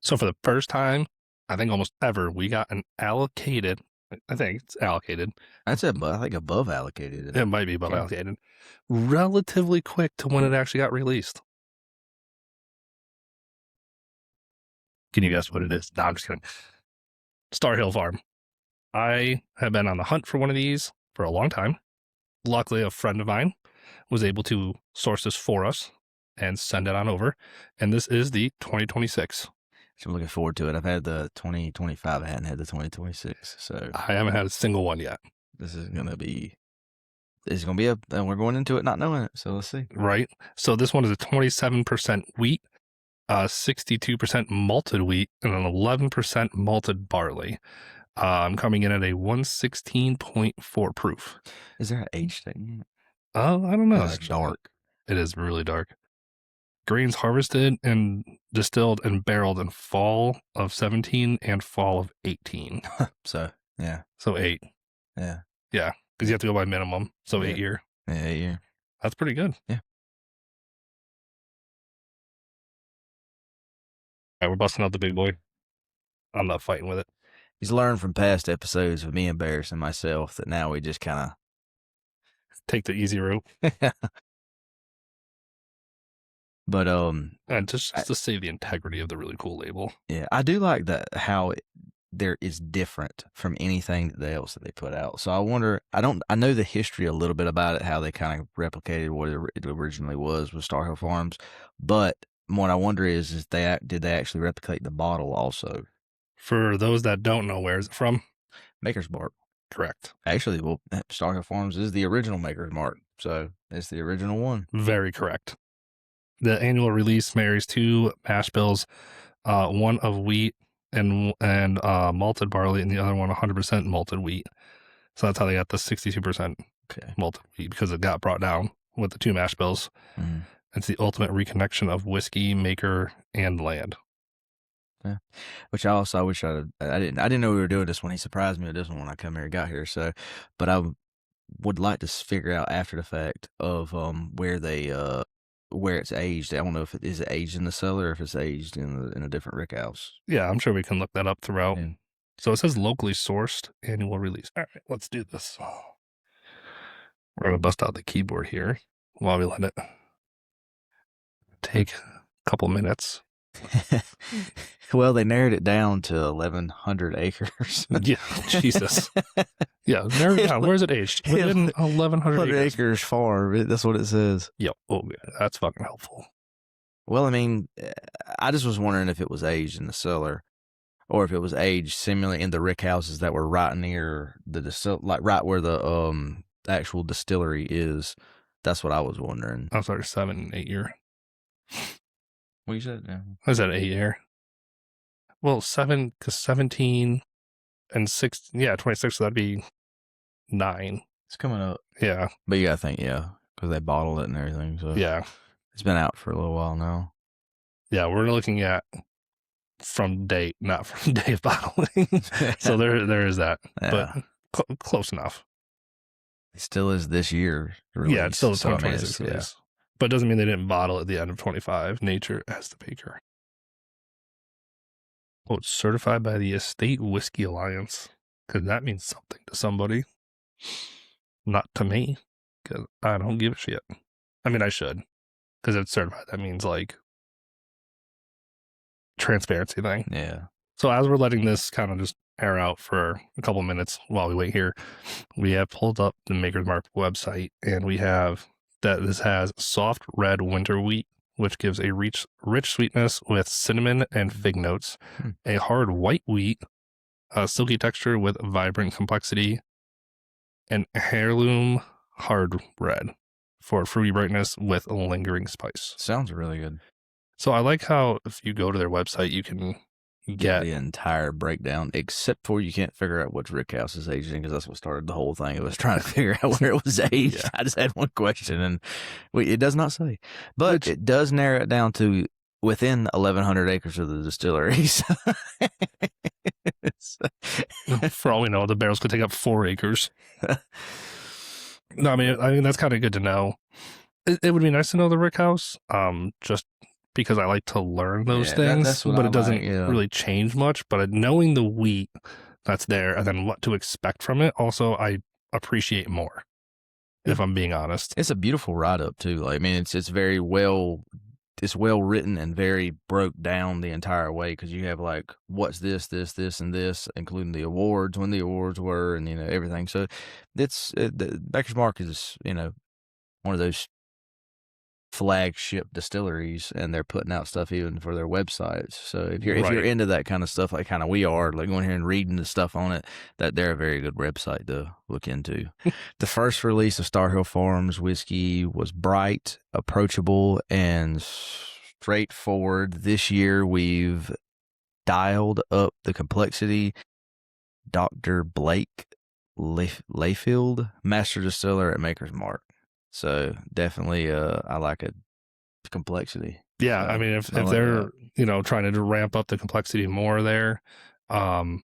So for the first time, I think almost ever, we got an allocated, I think it's allocated. That's I think above allocated. It might be above allocated. Relatively quick to when it actually got released. Can you guess what it is? No, I'm just kidding. Star Hill Farm. I have been on the hunt for one of these for a long time. Luckily, a friend of mine was able to source this for us and send it on over. And this is the 2026. So I'm looking forward to it. I've had the 2025. I hadn't had the 2026. So I haven't had a single one yet. This is going to be and we're going into it not knowing it. So let's see. Right. So this one is a 27% wheat, 62% malted wheat, and an 11% malted barley. I'm coming in at a 116.4 proof. Is there an age thing? I don't know. It's dark. It is really dark. Grains harvested and distilled and barreled in fall of 17 and fall of 18. So, yeah. So 8. Yeah. Yeah. Because you have to go by minimum. So 8 year. Yeah, 8 year. That's pretty good. Yeah. All right, we're busting out the big boy. I'm not fighting with it. He's learned from past episodes of me embarrassing myself that now we just kind of take the easy route. But and just to save the integrity of the really cool label. Yeah, I do like that how there is different from anything else that they put out. So I wonder. I know the history a little bit about it, how they kind of replicated what it originally was with Star Hill Farms. But what I wonder is did they actually replicate the bottle also? For those that don't know, where is it from? Maker's Mark. Correct. Actually, well, Star Hill Farms is the original Maker's Mark, so it's the original one. Very correct. The annual release marries 2 mash bills, one of wheat and malted barley, and the other one 100% malted wheat. So that's how they got the 62% malted wheat, because it got brought down with the 2 mash bills. Mm-hmm. It's the ultimate reconnection of whiskey, maker, and land. Yeah, which I wish I didn't know we were doing this when he surprised me with this one when I come here and got here. So, but I would like to figure out after the fact of where it's aged. I don't know if it is aged in the cellar or if it's aged in a different rick house. Yeah, I'm sure we can look that up throughout. Yeah. So it says locally sourced annual release. All right, let's do this. We're going to bust out the keyboard here while we let it take a couple minutes. Well, they narrowed it down to 1,100 acres. Yeah, Jesus. Yeah, narrowed it down. Where's it aged? Within 1,100 acres farm. That's what it says. Yep. Oh, yeah, that's fucking helpful. Well, I mean, I just was wondering if it was aged in the cellar, or if it was aged similarly in the rick houses that were right near the right where the actual distillery is. That's what I was wondering. I was like 7, 8 year. What you said? Yeah. I said 8 year. Well, 7, because 17 and 6, yeah, 26, so that'd be 9. It's coming up. Yeah. But you gotta think, yeah, because they bottled it and everything. So yeah. It's been out for a little while now. Yeah, we're looking at from date, not from day of bottling. So there is that. Yeah. But close enough. It still is this year release. Yeah, it's still the 2026 release. Yeah. But it doesn't mean they didn't bottle at the end of 25. Nature as the baker. Oh, it's certified by the Estate Whiskey Alliance. Because that means something to somebody. Not to me. Because I don't give a shit. I mean, I should. Because it's certified. That means, like, transparency thing. Yeah. So as we're letting this kind of just air out for a couple minutes while we wait here, we have pulled up the Maker's Mark website. And we have that this has soft red winter wheat, which gives a rich sweetness with cinnamon and fig notes. A hard white wheat, a silky texture with vibrant complexity, and heirloom hard red for fruity brightness with lingering spice. Sounds really good. So I like how if you go to their website, you can get the entire breakdown, except for you can't figure out which rick house is aged in, because that's what started the whole thing. It was trying to figure out where it was aged. Yeah. I just had one question, and it does not say. But it does narrow it down to within 1,100 acres of the distilleries. For all we know, the barrels could take up 4 acres. No, I mean that's kind of good to know. It would be nice to know the rick house, just because I like to learn those Yeah, things, that's what but I it like. doesn't Yeah. really change much. But knowing the wheat that's there and then what to expect from it, also I appreciate more, if I'm being honest. It's a beautiful write up too. Like, I mean, it's very well, it's well written and very broke down the entire way, because you have like what's this, and this, including the awards, when the awards were, and everything. So the Baker's Mark is one of those flagship distilleries, and they're putting out stuff even for their websites. So if you're Right. into that kind of stuff, like kind of we are, like going here and reading the stuff on it, that they're a very good website to look into. The first release of Star Hill Farms whiskey was bright, approachable, and straightforward. This year we've dialed up the complexity. Dr. Blake Layfield, master distiller at Maker's Mark. So definitely, I like it. Complexity. Yeah, So I mean, if I like they're that. trying to ramp up the complexity more there, um,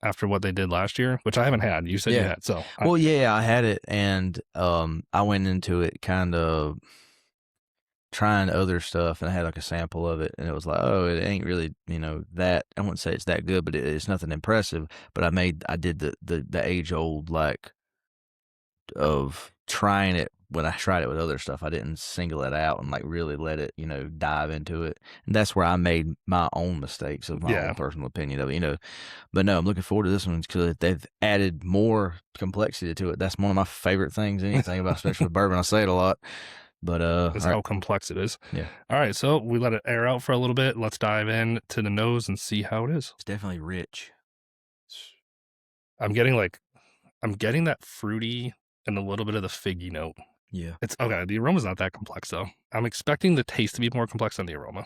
after what they did last year, which I haven't had. You said you Yeah. had, so Well, yeah, I had it, and I went into it kind of trying other stuff, and I had like a sample of it, and it was like, oh, it ain't really, that, I wouldn't say it's that good, but it's nothing impressive. But I did the age old, like, of trying it. When I tried it with other stuff, I didn't single it out and like really let it, dive into it. And that's where I made my own mistakes of my yeah, own personal opinion of it. But no, I'm looking forward to this one because they've added more complexity to it. That's one of my favorite things, anything about, especially with bourbon. I say it a lot, but is all right. how complex it is. Yeah, All right, so we let it air out for a little bit. Let's dive in to the nose and see how it is. it's definitely rich. I'm getting that fruity and a little bit of the figgy note. Yeah, It's okay. The aroma's not that complex though. I'm expecting the taste to be more complex than the aroma.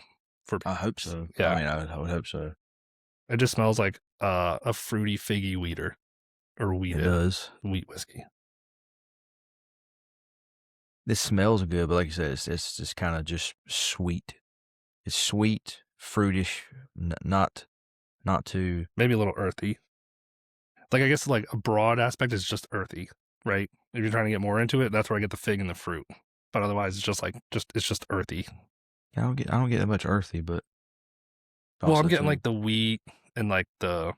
I hope so. Yeah. I mean, I would hope so. It just smells like a fruity figgy weeder or It wheated does. wheat whiskey. This smells good, but like you said, it's just kind of just sweet. It's sweet, fruitish, not too. Maybe a little earthy. Like I guess like a broad aspect is just earthy, right? If you're trying to get more into it, that's where I get the fig and the fruit. But otherwise, it's just earthy. I don't get that much earthy, but Well, I'm also getting too. like the wheat and like the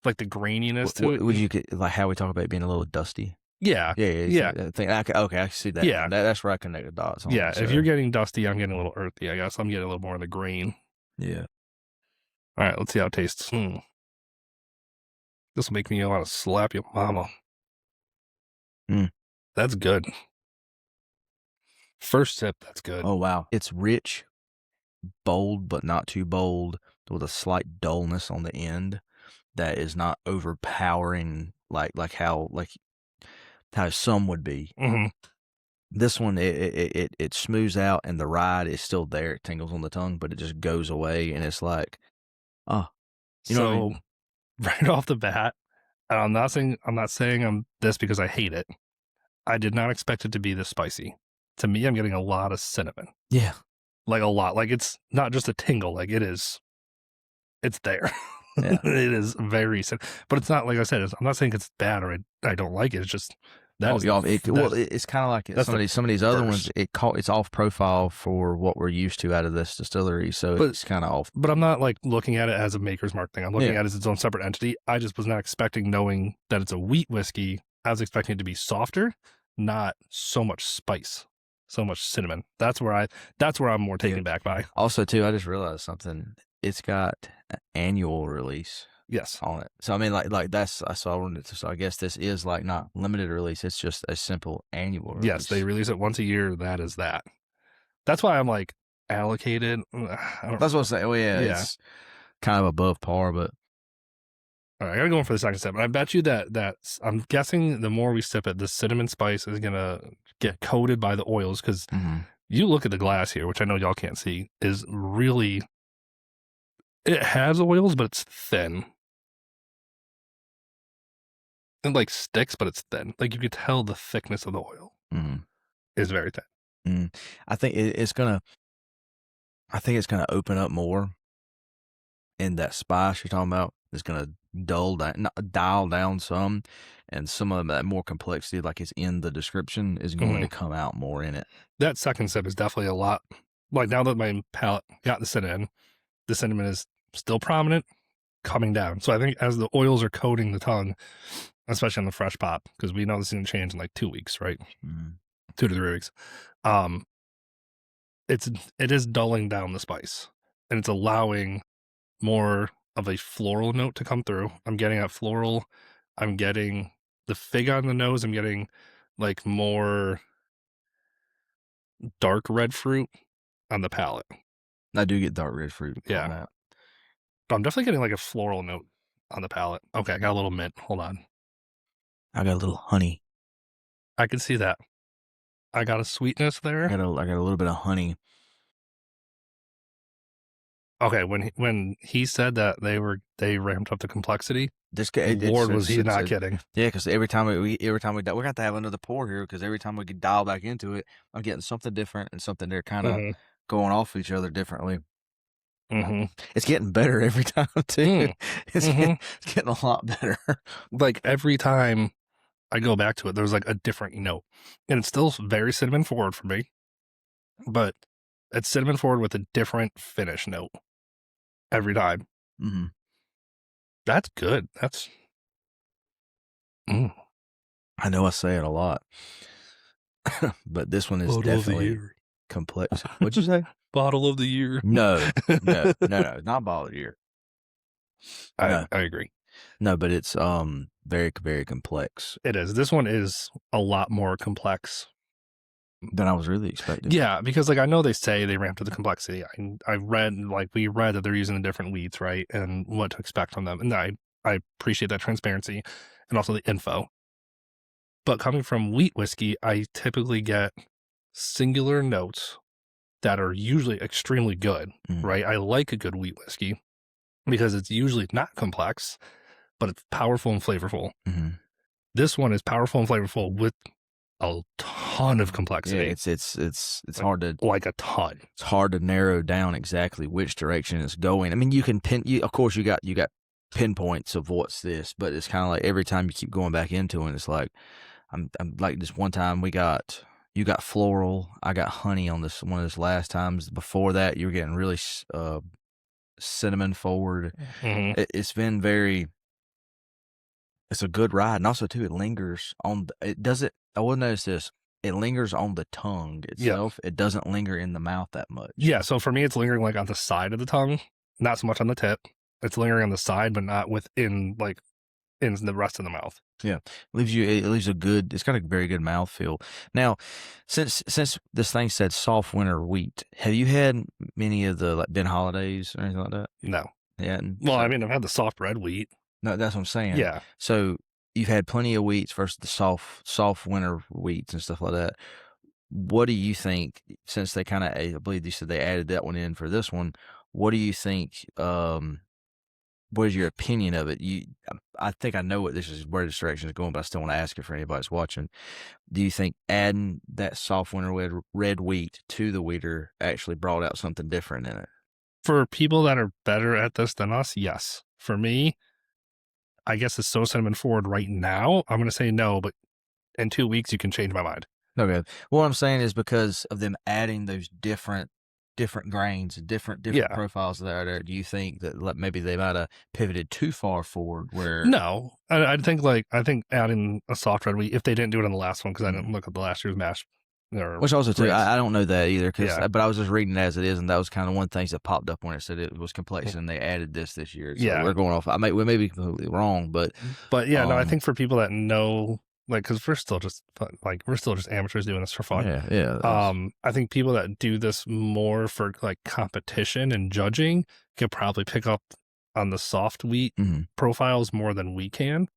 graininess to What it. would you get, like how we talk about it being a little dusty? Yeah, Yeah, yeah. yeah, I think okay, I can see that. yeah, That's where I connect the dots on yeah. it. If So you're getting dusty, I'm getting a little earthy. I guess I'm getting a little more of the grain. yeah, All right, let's see how it tastes. This will make me want to slap your mama. Mm. That's good. First sip, that's good. Oh wow, it's rich, bold but not too bold, with a slight dullness on the end that is not overpowering, like how some would be. Mm-hmm. This one, it smooths out, and the ride is still there. It tingles on the tongue, but it just goes away, and it's like, oh, you know what I So mean? right off the bat, and I'm not saying I'm this because I hate it. I did not expect it to be this spicy. To me, I'm getting a lot of cinnamon. Yeah, Like a lot. Like it's not just a tingle, like it's there. yeah. It is very but it's not like I said, I'm not saying it's bad or I don't like it. It's just that Oh, is yeah. that, It's kind of like that's some of these other ones. first. It's off profile for what we're used to out of this distillery, so But it's kind of off. but I'm not like looking at it as a Maker's Mark thing. I'm looking Yeah. at it as its own separate entity. I just was not expecting, knowing that it's a wheat whiskey, I was expecting it to be softer, not so much spice, so much cinnamon. That's where I'm more taken back by. Also, too, I just realized something. It's got an annual release Yes. on it. So I mean, like that's so I wanted to. So I guess this is like not limited release. It's just a simple annual release. Yes, they release it once a year. That is that. That's why I'm like allocated. That's what I'm saying. Well, yeah, Yeah. it's kind of above par, but All right, I gotta go in for the second sip. And I bet you that I'm guessing the more we sip it, the cinnamon spice is gonna get coated by the oils, because you look at the glass here, which I know y'all can't see, is really, it has oils, but it's thin. It like sticks, but it's thin. Like you could tell the thickness of the oil is very thin. I think it's gonna. I think it's gonna open up more, and that spice you're talking about is gonna dial down some, and some of that more complexity, like it's in the description, is going to come out more in it. That second sip is definitely a lot like now that my palate got the cinnamon is still prominent, coming down. So I think as the oils are coating the tongue, especially on the fresh pop, because we know this is going to change in like 2 weeks, right? Mm. 2 to 3 weeks. Um, it is dulling down the spice, and it's allowing more of a floral note to come through. I'm getting a floral. I'm getting the fig on the nose. I'm getting like more dark red fruit on the palate. I do get dark red fruit Yeah. on that. But I'm definitely getting like a floral note on the palate. Okay, I got a little mint. Hold on. I got a little honey. I can see that. I got a sweetness there. I got a little bit of honey. Okay, when he said that they ramped up the complexity, This Lord, was he not kidding? Yeah, because every time we we're going to have to have another pour here because every time we get dial back into it, I'm getting something different and something they're kind of Mm-hmm. going off each other differently. Mm-hmm. It's getting better every time too. Mm. It's, Mm-hmm. it's getting a lot better. Like every time I go back to it, there's like a different note, and it's still very cinnamon forward for me, but it's cinnamon forward with a different finish note every time. Mm-hmm. That's good. That's. Mm. I know I say it a lot, but this one is Bottle of the definitely year. complex. What'd you say? Bottle of the year. No, not bottle of the year. No. I agree. No, but it's very, very complex It is. This one is a lot more complex. than I was really expecting. Yeah, because like I know they say they ramped up the complexity. I read we read that they're using the different wheats, right, and what to expect from them, and I appreciate that transparency and also the info. But coming from wheat whiskey, I typically get singular notes that are usually extremely good, Mhm. right? I like a good wheat whiskey because it's usually not complex, but it's powerful and flavorful. Mhm. This one is powerful and flavorful with a ton of Yeah, complexity. it's hard to Like a ton. it's hard to narrow down exactly which direction it's going. I mean, you can of course you got pinpoints of what's this, but it's kind of like every time you keep going back into it, it's like I'm like this one time you got floral, I got honey on this one of those last times. Before that, you were getting really cinnamon forward. Mm-hmm. It's been very. It's a good ride, and also too, it lingers on. It doesn't. I will notice this. It lingers on the tongue itself. It doesn't linger in the mouth that much. Yeah, so for me, it's lingering like on the side of the tongue, not so much on the tip. It's lingering on the side, but not within like in the rest of the mouth. Yeah, it leaves a good. It's got a very good mouthfeel. Now, since this thing said soft winter wheat, have you had many of the like Ben Holidays or anything like that? No. Yeah. Well, I mean, I've had the soft red wheat. No, that's what I'm saying. Yeah. So you've had plenty of wheats versus the soft winter wheats and stuff like that. What do you think? Since they kind of, I believe you said they added that one in for this one. What do you think? What is your opinion of it? I think I know where this direction is going, but I still want to ask it for anybody that's watching. Do you think adding that soft winter red wheat to the wheater actually brought out something different in it? For people that are better at this than us, yes. For me, I guess it's so cinnamon forward right now. I'm going to say no, but in 2 weeks, you can change my mind. Okay. What I'm saying is because of them adding those different grains, different profiles that are there. Do you think that maybe they might have pivoted too far forward? Where no, I think adding a soft red wheat if they didn't do it in the last one because I didn't look at the last year's mash. Which also too, I don't know that either but I was just reading it as it is, and that was kind of one of the things that popped up when it said it was complex, and they added this year. So yeah, we're going off. We may be completely wrong, but yeah, no, I think for people that know. Like, because we're still just amateurs doing this for fun. Yeah. I think people that do this more for like competition and judging could probably pick up on the soft wheat profiles more than we can.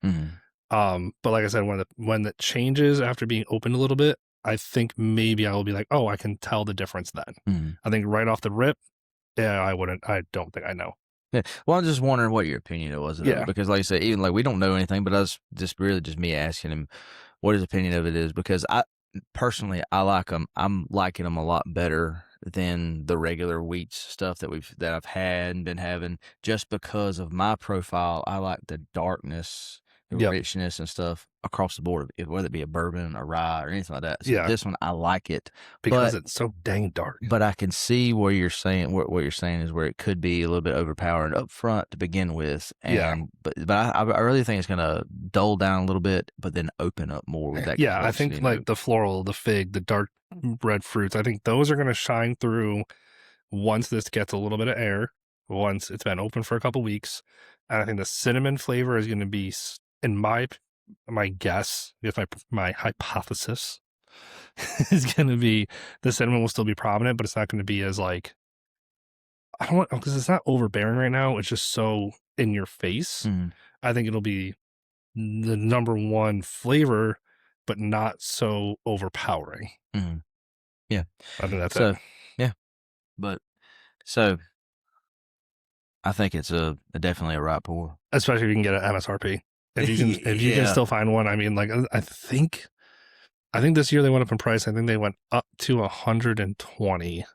But like I said, when it changes after being opened a little bit, I think maybe I will be like, oh, I can tell the difference then. I think right off the rip, yeah, I wouldn't. I don't think I know. Yeah. Well, I'm just wondering what your opinion was of it, because like I said, even like we don't know anything, but us just me asking him what his opinion of it is, because I personally like them. I'm liking them a lot better than the regular wheat stuff that I've had and been having, just because of my profile. I like the darkness, the richness and stuff across the board, whether it be a bourbon, a rye, or anything like that. So Yeah. this one, I like it, Because but it's so dang dark. I can see where you're saying what you're saying is where it could be a little bit overpowering up front to begin with, and but I really think it's gonna dull down a little bit, but then open up more with that. Yeah, I think like the floral, the fig, the dark red fruits, I think those are going to shine through once this gets a little bit of air, once it's been open for a couple weeks. And I think the cinnamon flavor is going to be, in my guess, I guess my hypothesis is going to be the cinnamon will still be prominent, but it's not going to be as like, I don't want, because it's not overbearing right now. It's just so in your face. I think it'll be the number one flavor, but not so overpowering. Yeah. I think that's it. Yeah. But so I think it's definitely a right pour. Especially if you can get an MSRP. If you can still find one, I mean, like I think this year they went up in price. I think they went up to 120,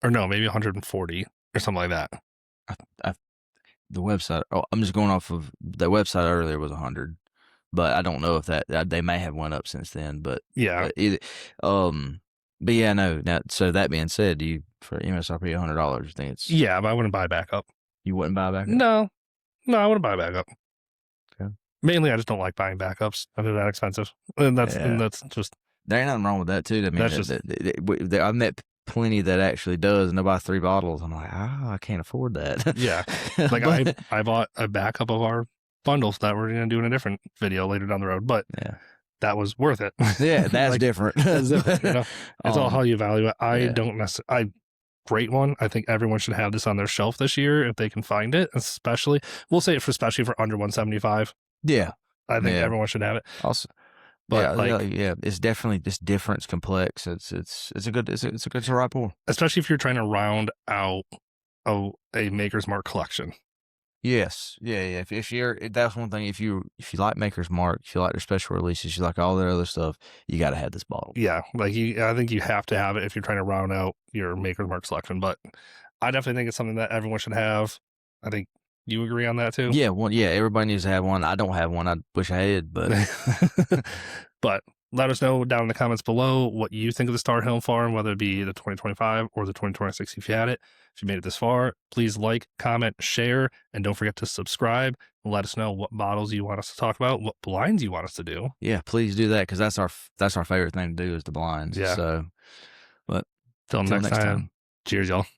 or no, maybe 140 or something like that. The website. Oh, I'm just going off of the website earlier was 100, but I don't know if that they may have went up since then. But yeah, but yeah, no. Now, so that being said, do you for MSRP $100? I think it's but I wouldn't buy back up. You wouldn't buy back up? No, I wouldn't buy back up. Okay. Mainly, I just don't like buying backups. They're that expensive, and that's just. There ain't nothing wrong with that too. I mean, that's just. I've met plenty that actually does, and they buy 3 bottles. I'm like, I can't afford that. Yeah, like I bought a backup of our bundles that we're gonna do in a different video later down the road, but that was worth it. Yeah, that's like, different. It's all how you value it. I don't necessarily. Great one. I think everyone should have this on their shelf this year if they can find it. Especially, we'll say it especially for under 175. Yeah, I think everyone should have it. Also, but it's definitely this different. It's complex. It's a good right pour. Especially if you're trying to round out a Maker's Mark collection. Yes, yeah. If you're, that's one thing. If you like Maker's Mark, if you like their special releases, you like all their other stuff, you got to have this bottle. Yeah, like I think you have to have it if you're trying to round out your Maker's Mark selection. But I definitely think it's something that everyone should have. I think you agree on that too. Yeah, everybody needs to have one. I don't have one. I wish I had, but but let us know down in the comments below what you think of the Star Hill Farm, whether it be the 2025 or the 2026 if you had it. If you made it this far, please like, comment, share, and don't forget to subscribe. Let us know what bottles you want us to talk about, what blinds you want us to do. Yeah, please do that because that's our favorite thing to do is the blinds. Yeah. So, but till next time, cheers, y'all.